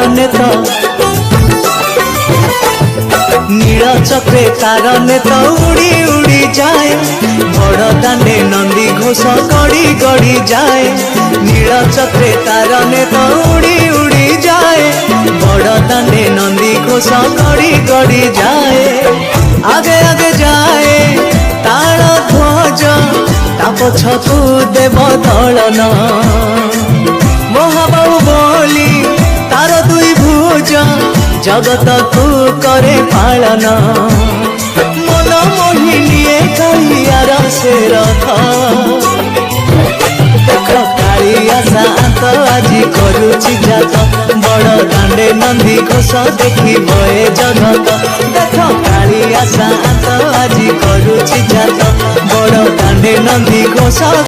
नेत नील चक्रे तार नेत उड़ी उड़ी जाए बड़ दांडे नंदी घोष गड़ी गड़ी जाए नील चक्रे तार नेत उड़ी उड़ी जाए बड़ दांडे नंदी घोष गड़ी गड़ी जाए आगे आगे जाए तार ध्वज ता पछकू देव दलन महाबाहु बोली तार दुई भुज जगत को करे पालन मन मोहिनी कालियार से रथ देख कालिया शांत आज करुची जात बड़ दांडे नंदी घोष देखी बए जगत देख कालिया शांत आज करुची जात बड़ दांडे नंदी घोष।